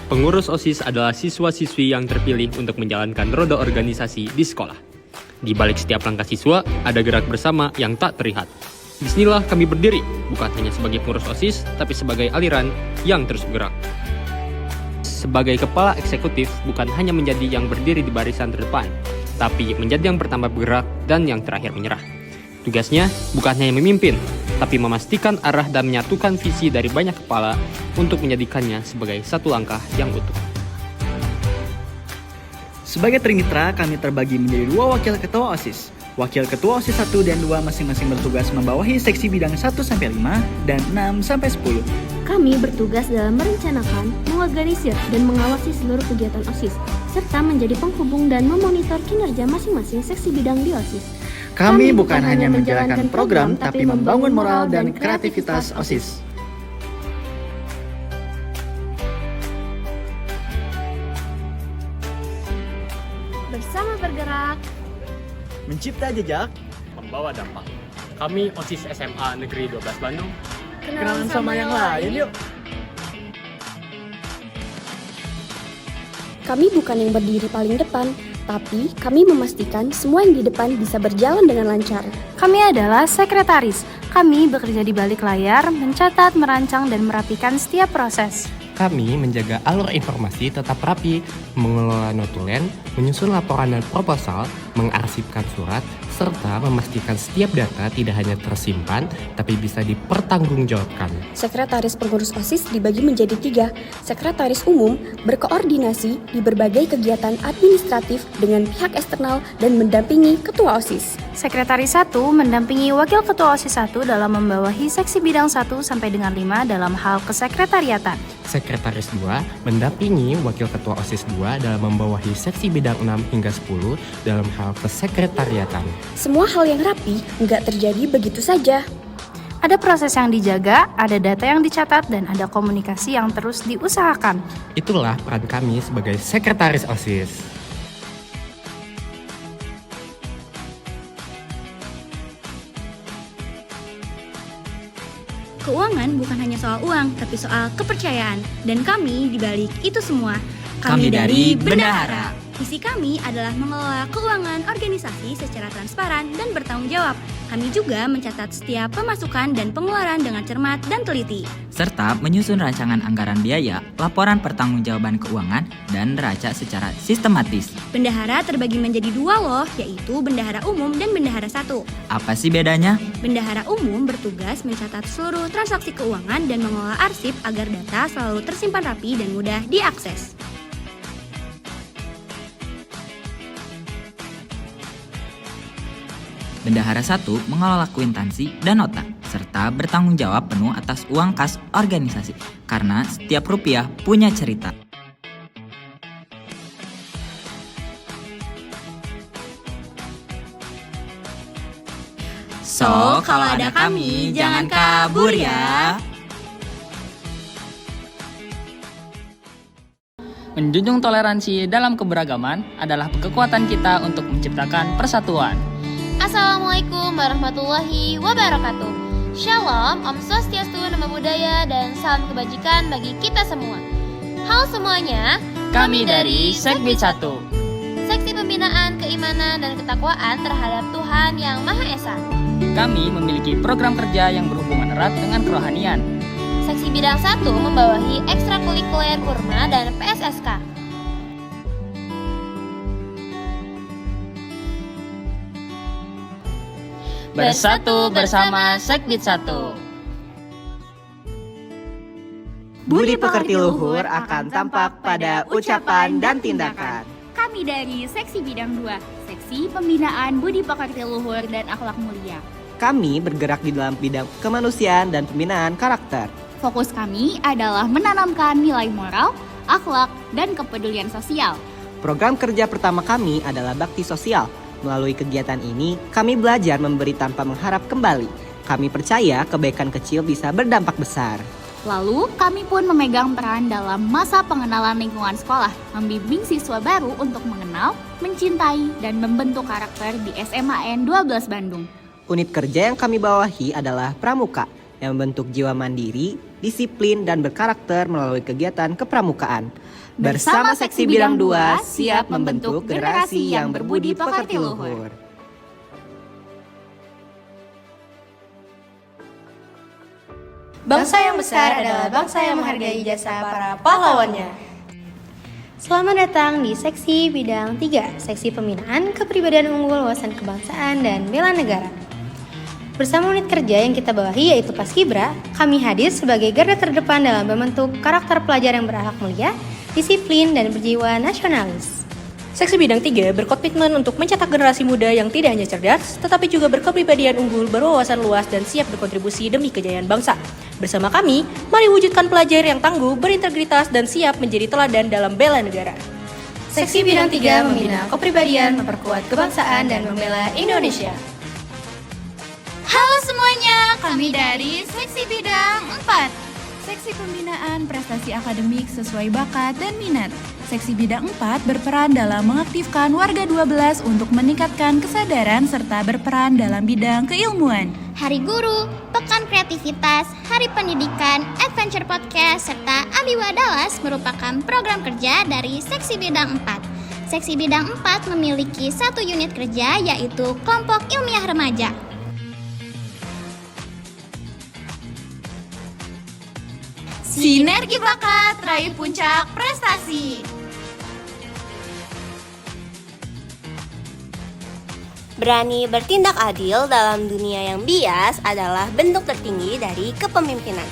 Pengurus OSIS adalah siswa-siswi yang terpilih untuk menjalankan roda organisasi di sekolah. Di balik setiap langkah siswa, ada gerak bersama yang tak terlihat. Disinilah kami berdiri, bukan hanya sebagai pengurus OSIS, tapi sebagai aliran yang terus bergerak. Sebagai kepala eksekutif, bukan hanya menjadi yang berdiri di barisan terdepan, tapi menjadi yang pertama bergerak dan yang terakhir menyerah. Tugasnya bukan hanya memimpin, tapi memastikan arah dan menyatukan visi dari banyak kepala untuk menjadikannya sebagai satu langkah yang utuh. Sebagai trimitra, kami terbagi menjadi 2 wakil ketua OSIS. Wakil ketua OSIS 1 dan 2 masing-masing bertugas membawahi seksi bidang 1-5 dan 6-10. Kami bertugas dalam merencanakan, mengorganisir, dan mengawasi seluruh kegiatan OSIS, serta menjadi penghubung dan memonitor kinerja masing-masing seksi bidang di OSIS. Kami bukan hanya menjalankan program, tapi membangun moral dan kreativitas OSIS. Bersama bergerak, Mencipta jejak, Membawa dampak. Kami OSIS SMA Negeri 12 Bandung. kenalan sama yang lain yuk. Kami bukan yang berdiri paling depan, tapi kami memastikan semua yang di depan bisa berjalan dengan lancar. Kami adalah sekretaris. Kami bekerja di balik layar, mencatat, merancang, dan merapikan setiap proses. Kami menjaga alur informasi tetap rapi, mengelola notulen, menyusun laporan dan proposal, mengarsipkan surat, serta memastikan setiap data tidak hanya tersimpan, tapi bisa dipertanggungjawabkan. Sekretaris pengurus OSIS dibagi menjadi 3. Sekretaris umum berkoordinasi di berbagai kegiatan administratif dengan pihak eksternal dan mendampingi ketua OSIS. Sekretaris 1 mendampingi Wakil Ketua OSIS 1 dalam membawahi seksi bidang 1 sampai dengan 5 dalam hal kesekretariatan. Sekretaris 2 mendampingi Wakil Ketua OSIS 2 dalam membawahi seksi bidang 6 hingga 10 dalam hal kesekretariatan. Semua hal yang rapi nggak terjadi begitu saja. Ada proses yang dijaga, ada data yang dicatat, dan ada komunikasi yang terus diusahakan. Itulah peran kami sebagai sekretaris OSIS. Keuangan bukan hanya soal uang, tapi soal kepercayaan. Dan kami dibalik itu semua. Kami dari Bendahara. Misi kami adalah mengelola keuangan organisasi secara transparan dan bertanggung jawab. Kami juga mencatat setiap pemasukan dan pengeluaran dengan cermat dan teliti. Serta menyusun rancangan anggaran biaya, laporan pertanggungjawaban keuangan, dan neraca secara sistematis. Bendahara terbagi menjadi 2 loh, yaitu Bendahara Umum dan Bendahara 1. Apa sih bedanya? Bendahara Umum bertugas mencatat seluruh transaksi keuangan dan mengelola arsip agar data selalu tersimpan rapi dan mudah diakses. Bendahara 1 mengelola kuitansi dan nota, serta bertanggung jawab penuh atas uang kas organisasi, karena setiap rupiah punya cerita. So, kalau ada kami, jangan kabur ya. Menjunjung toleransi dalam keberagaman adalah kekuatan kita untuk menciptakan persatuan. Assalamualaikum warahmatullahi wabarakatuh. Shalom, Om Swastiastu, Namo Buddhaya, dan salam kebajikan bagi kita semua. Halo semuanya, Kami dari Sekbid 1. Seksi Pembinaan Keimanan dan Ketakwaan terhadap Tuhan Yang Maha Esa. Kami memiliki program kerja yang berhubungan erat dengan kerohanian. Seksi Bidang 1 membawahi ekstrakurikuler Kurma dan PSSK. Bersatu bersama Sekbid 1. Budi pekerti luhur akan tampak pada ucapan dan tindakan. Kami dari Seksi Bidang 2, Seksi Pembinaan Budi Pekerti Luhur dan Akhlak Mulia. Kami bergerak di dalam bidang kemanusiaan dan pembinaan karakter. Fokus kami adalah menanamkan nilai moral, akhlak, dan kepedulian sosial. Program kerja pertama kami adalah bakti sosial. Melalui kegiatan ini, kami belajar memberi tanpa mengharap kembali. Kami percaya kebaikan kecil bisa berdampak besar. Lalu, kami pun memegang peran dalam masa pengenalan lingkungan sekolah, membimbing siswa baru untuk mengenal, mencintai, dan membentuk karakter di SMAN 12 Bandung. Unit kerja yang kami bawahi adalah Pramuka, yang membentuk jiwa mandiri, disiplin, dan berkarakter melalui kegiatan kepramukaan. Bersama Seksi Bidang 2, siap membentuk generasi yang berbudi pekerti luhur. Bangsa yang besar adalah bangsa yang menghargai jasa para pahlawannya. Selamat datang di Seksi Bidang 3, Seksi Pembinaan Kepribadian Unggul, Wawasan Kebangsaan, dan Bela Negara. Bersama unit kerja yang kita bawahi yaitu Paskibra, kami hadir sebagai garda terdepan dalam membentuk karakter pelajar yang berakhlak mulia, disiplin, dan berjiwa nasionalis. Seksi Bidang 3 berkomitmen untuk mencetak generasi muda yang tidak hanya cerdas, tetapi juga berkepribadian unggul, berwawasan luas, dan siap berkontribusi demi kejayaan bangsa. Bersama kami, mari wujudkan pelajar yang tangguh, berintegritas, dan siap menjadi teladan dalam bela negara. Seksi Bidang 3 membina kepribadian, memperkuat kebangsaan, dan membela Indonesia. Halo semuanya, kami dari Seksi Bidang 4. Seksi Pembinaan Prestasi Akademik sesuai bakat dan minat. Seksi Bidang 4 berperan dalam mengaktifkan warga 12 untuk meningkatkan kesadaran serta berperan dalam bidang keilmuan. Hari Guru, Pekan Kreativitas, Hari Pendidikan, Adventure Podcast, serta Ambiwa Dallas merupakan program kerja dari Seksi Bidang 4. Seksi Bidang 4 memiliki satu unit kerja yaitu Kelompok Ilmiah Remaja. Sinergi bakat, raih puncak prestasi. Berani bertindak adil dalam dunia yang bias adalah bentuk tertinggi dari kepemimpinan.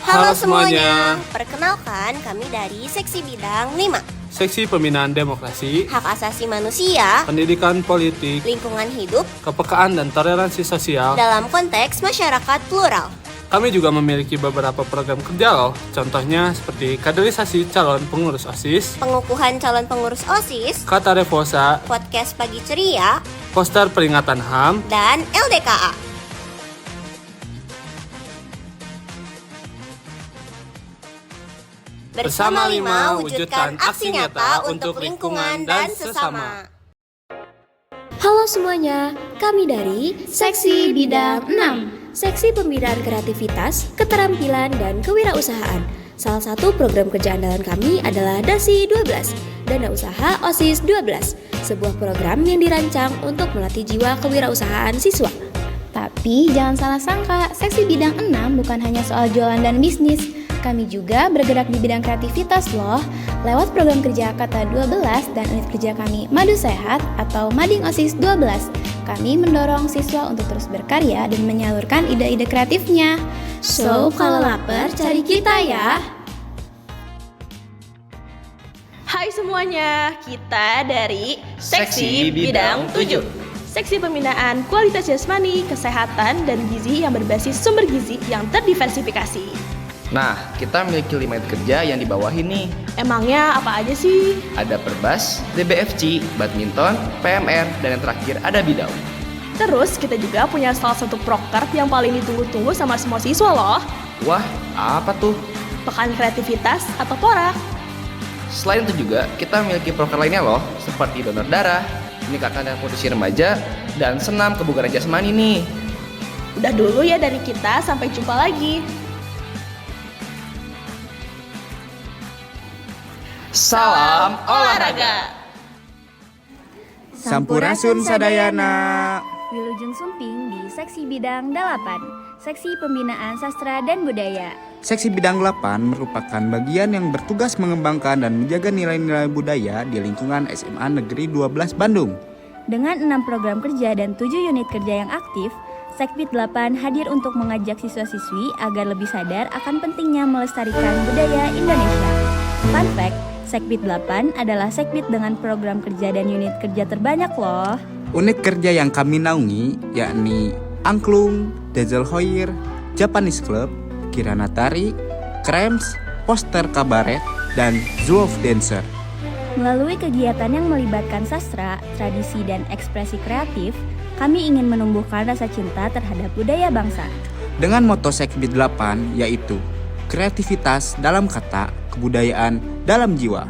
Halo semuanya. Perkenalkan, kami dari Seksi Bidang 5. Seksi Pembinaan Demokrasi, Hak Asasi Manusia, Pendidikan Politik, Lingkungan Hidup, Kepekaan dan Toleransi Sosial dalam konteks masyarakat plural. Kami juga memiliki beberapa program kerja loh, contohnya seperti kaderisasi calon pengurus OSIS, pengukuhan calon pengurus OSIS, Kata Revosa, podcast Pagi Ceria, poster peringatan HAM, dan LDKA. Bersama 5, wujudkan aksi nyata untuk lingkungan dan sesama. Halo semuanya, kami dari Seksi Bidang 6. Seksi Pembinaan Kreativitas, Keterampilan, dan Kewirausahaan. Salah satu program kerja andalan kami adalah DASI 12, Dana Usaha OSIS 12, sebuah program yang dirancang untuk melatih jiwa kewirausahaan siswa. Tapi jangan salah sangka, Seksi Bidang 6 bukan hanya soal jualan dan bisnis. Kami juga bergerak di bidang kreativitas loh. Lewat program kerja Kata 12 dan unit kerja kami Madu Sehat atau Mading OSIS 12, kami mendorong siswa untuk terus berkarya dan menyalurkan ide-ide kreatifnya. So, kalau lapar cari kita ya. Hai semuanya, kita dari Seksi Bidang 7. Seksi Pembinaan Kualitas Jasmani, Kesehatan, dan Gizi yang berbasis sumber gizi yang terdiversifikasi. Nah, kita memiliki 5 unit kerja yang dibawahi nih. Emangnya apa aja sih? Ada Perbas, DBFC, Badminton, PMR, dan yang terakhir ada Bidau. Terus kita juga punya salah satu proker yang paling ditunggu-tunggu sama semua siswa loh. Wah, apa tuh? Pekan Kreativitas atau PORA. Selain itu juga, kita memiliki proker lainnya loh, seperti donor darah, meningkatkan dan produksi remaja, dan senam kebugaran jasmani nih. Udah dulu ya dari kita, sampai jumpa lagi. Salam olahraga. Sampurasun sadayana. Wilujeng Sumping di Seksi Bidang 8, Seksi Pembinaan Sastra dan Budaya. Seksi Bidang 8 merupakan bagian yang bertugas mengembangkan dan menjaga nilai-nilai budaya di lingkungan SMA Negeri 12 Bandung. Dengan 6 program kerja dan 7 unit kerja yang aktif, Sekbid 8 hadir untuk mengajak siswa-siswi agar lebih sadar akan pentingnya melestarikan budaya Indonesia. Fun fact, Sekbid 8 adalah sekbid dengan program kerja dan unit kerja terbanyak loh. Unit kerja yang kami naungi yakni Angklung, Dazelhoir, Japanese Club, Kirana Tari, Krems, Poster Kabaret, dan Zwolf Dancer. Melalui kegiatan yang melibatkan sastra, tradisi, dan ekspresi kreatif, kami ingin menumbuhkan rasa cinta terhadap budaya bangsa. Dengan moto Sekbid 8 yaitu kreativitas dalam kata, kebudayaan dalam jiwa.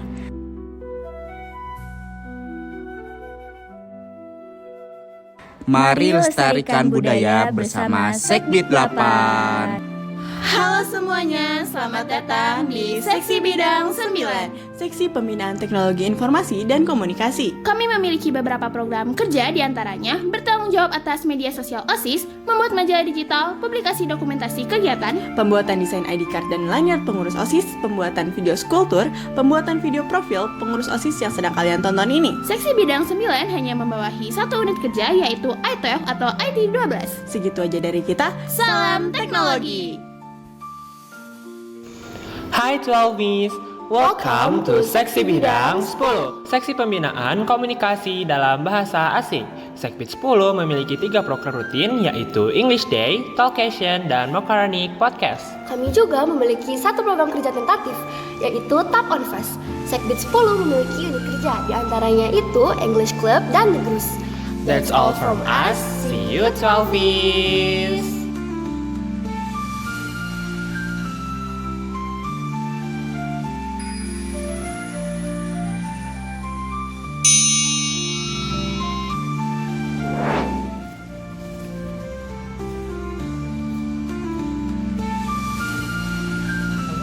Mari lestarikan budaya bersama Sekbid 8. Halo semuanya, selamat datang di Seksi Bidang 9, Seksi Pembinaan Teknologi Informasi dan Komunikasi. Kami memiliki beberapa program kerja, diantaranya bertanggung jawab atas media sosial OSIS, membuat majalah digital, publikasi dokumentasi kegiatan, Pembuatan desain ID card dan lanyard pengurus OSIS, pembuatan video skulptur, pembuatan video profil pengurus OSIS yang sedang kalian tonton ini. Seksi Bidang 9 hanya membawahi satu unit kerja, yaitu IT12 atau IT12. Segitu aja dari kita. Salam teknologi. Hai 12 welcome to Seksi Bidang 10, Seksi Pembinaan Komunikasi dalam Bahasa Asing. Sekbid 10 memiliki 3 proker rutin, yaitu English Day, Talkation, dan Mokaranic Podcast. Kami juga memiliki satu program kerja tentatif, yaitu Tap on Fast. Sekbid 10 memiliki unit kerja, diantaranya itu English Club dan The Grus. That's all from us, see you 12s.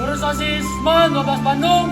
Pengurus OSIS MON 12 Bandung.